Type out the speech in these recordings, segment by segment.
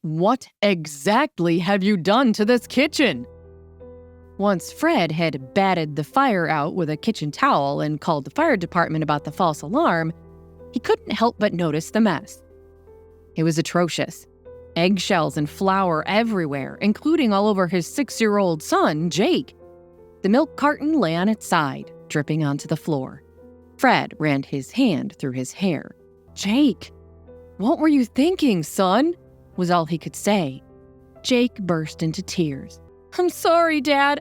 What exactly have you done to this kitchen? Once Fred had batted the fire out with a kitchen towel and called the fire department about the false alarm, he couldn't help but notice the mess. It was atrocious. Eggshells and flour everywhere, including all over his 6-year-old son, Jake. The milk carton lay on its side, dripping onto the floor. Fred ran his hand through his hair. "Jake, what were you thinking, son?" was all he could say. Jake burst into tears. "I'm sorry, Dad.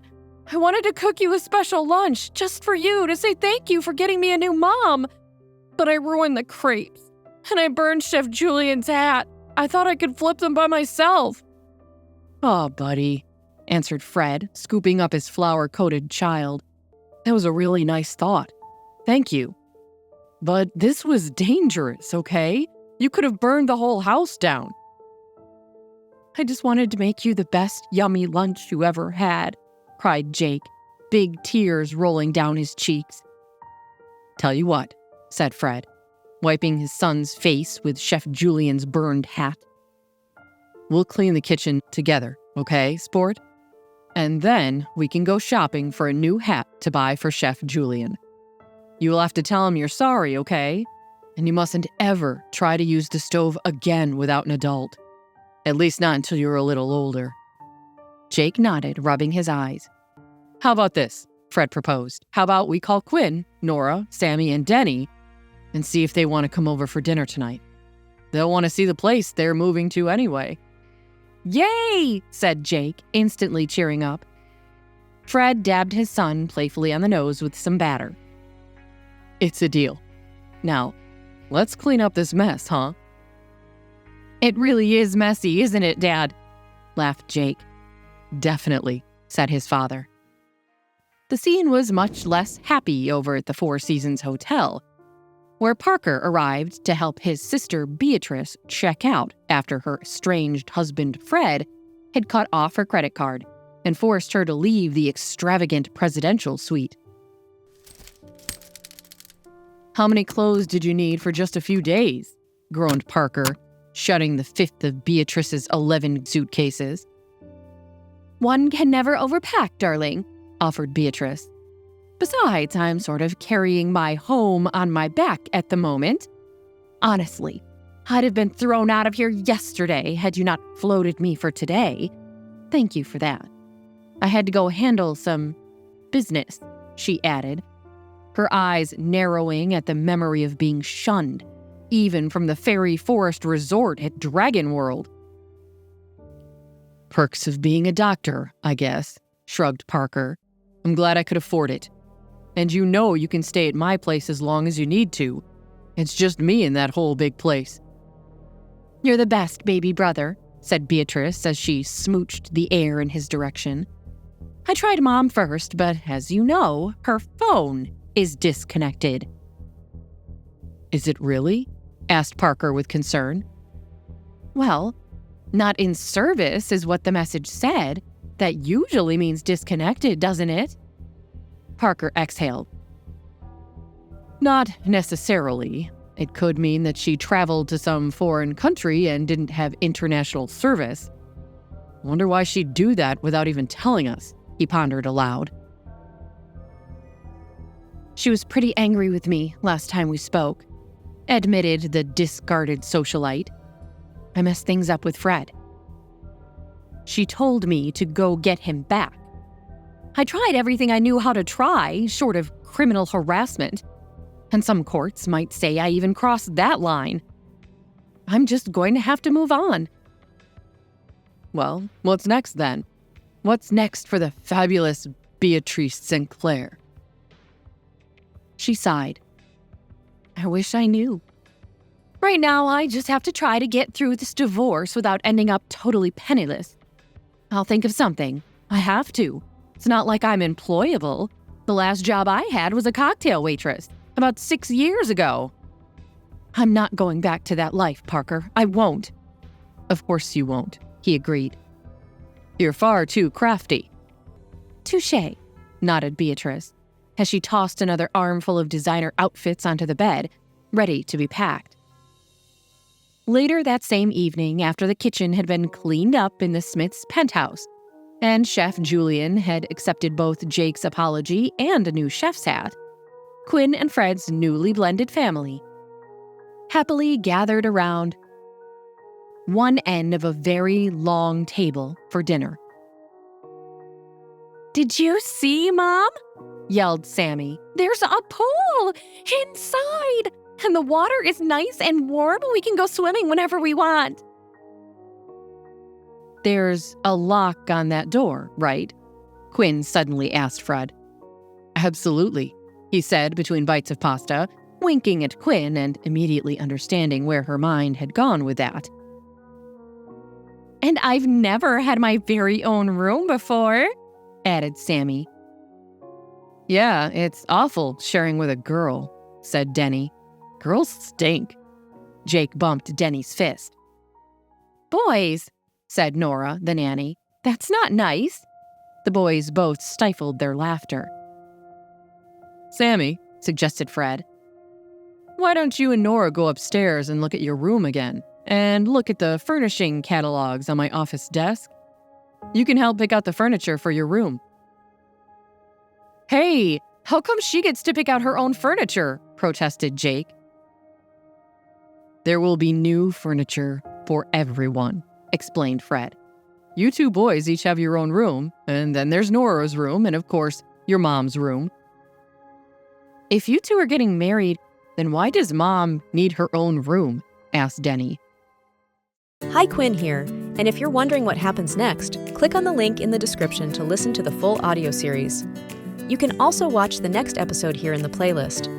I wanted to cook you a special lunch just for you to say thank you for getting me a new mom. But I ruined the crepes, and I burned Chef Julian's hat. I thought I could flip them by myself." "Aw, buddy," answered Fred, scooping up his flour-coated child. "That was a really nice thought. Thank you. But this was dangerous, okay? You could have burned the whole house down." "I just wanted to make you the best yummy lunch you ever had," cried Jake, big tears rolling down his cheeks. "Tell you what," said Fred, wiping his son's face with Chef Julian's burned hat. "We'll clean the kitchen together, okay, sport? And then we can go shopping for a new hat to buy for Chef Julian. You will have to tell him you're sorry, okay? And you mustn't ever try to use the stove again without an adult. At least not until you're a little older." Jake nodded, rubbing his eyes. "How about this?" Fred proposed. "How about we call Quinn, Nora, Sammy, and Denny and see if they want to come over for dinner tonight? They'll want to see the place they're moving to anyway." "Yay!" said Jake, instantly cheering up. Fred dabbed his son playfully on the nose with some batter. "It's a deal. Now, let's clean up this mess, huh?" "It really is messy, isn't it, Dad?" laughed Jake. "Definitely," said his father. The scene was much less happy over at the Four Seasons Hotel, where Parker arrived to help his sister Beatrice check out after her estranged husband Fred had cut off her credit card and forced her to leave the extravagant presidential suite. "How many clothes did you need for just a few days?" groaned Parker, shutting the fifth of Beatrice's 11 suitcases. "One can never overpack, darling," offered Beatrice. "Besides, I'm sort of carrying my home on my back at the moment. Honestly, I'd have been thrown out of here yesterday had you not floated me for today. Thank you for that. I had to go handle some business," she added, her eyes narrowing at the memory of being shunned, even from the Fairy Forest Resort at Dragon World. "Perks of being a doctor, I guess," shrugged Parker. "I'm glad I could afford it. And you know you can stay at my place as long as you need to. It's just me in that whole big place." "You're the best baby brother," said Beatrice as she smooched the air in his direction. "I tried Mom first, but as you know, her phone is disconnected." "Is it really?" asked Parker with concern. "Well, not in service is what the message said. That usually means disconnected, doesn't it?" Parker exhaled. "Not necessarily. It could mean that she traveled to some foreign country and didn't have international service. Wonder why she'd do that without even telling us," he pondered aloud. "She was pretty angry with me last time we spoke," admitted the discarded socialite. "I messed things up with Fred. She told me to go get him back. I tried everything I knew how to try, short of criminal harassment. And some courts might say I even crossed that line. I'm just going to have to move on." "Well, what's next then? What's next for the fabulous Beatrice Sinclair?" She sighed. "I wish I knew. Right now, I just have to try to get through this divorce without ending up totally penniless. I'll think of something. I have to. It's not like I'm employable. The last job I had was a cocktail waitress, about 6 years ago. I'm not going back to that life, Parker. I won't." "Of course you won't," he agreed. "You're far too crafty." "Touché," nodded Beatrice, as she tossed another armful of designer outfits onto the bed, ready to be packed. Later that same evening, after the kitchen had been cleaned up in the Smiths' penthouse, and Chef Julian had accepted both Jake's apology and a new chef's hat, Quinn and Fred's newly blended family happily gathered around one end of a very long table for dinner. "Did you see, Mom?" yelled Sammy. "There's a pool inside, and the water is nice and warm. We can go swimming whenever we want." "There's a lock on that door, right?" Quinn suddenly asked Fred. "Absolutely," he said between bites of pasta, winking at Quinn and immediately understanding where her mind had gone with that. "And I've never had my very own room before," added Sammy. "Yeah, it's awful sharing with a girl," said Denny. "Girls stink." Jake bumped Denny's fist. "Boys," said Nora, the nanny. "That's not nice." The boys both stifled their laughter. "Sammy," suggested Fred, "why don't you and Nora go upstairs and look at your room again? And look at the furnishing catalogs on my office desk? You can help pick out the furniture for your room." "Hey, how come she gets to pick out her own furniture?" protested Jake. "There will be new furniture for everyone," explained Fred. "You two boys each have your own room, and then there's Nora's room, and of course, your mom's room." "If you two are getting married, then why does Mom need her own room?" asked Denny. Hi, Quinn here, and if you're wondering what happens next, click on the link in the description to listen to the full audio series. You can also watch the next episode here in the playlist.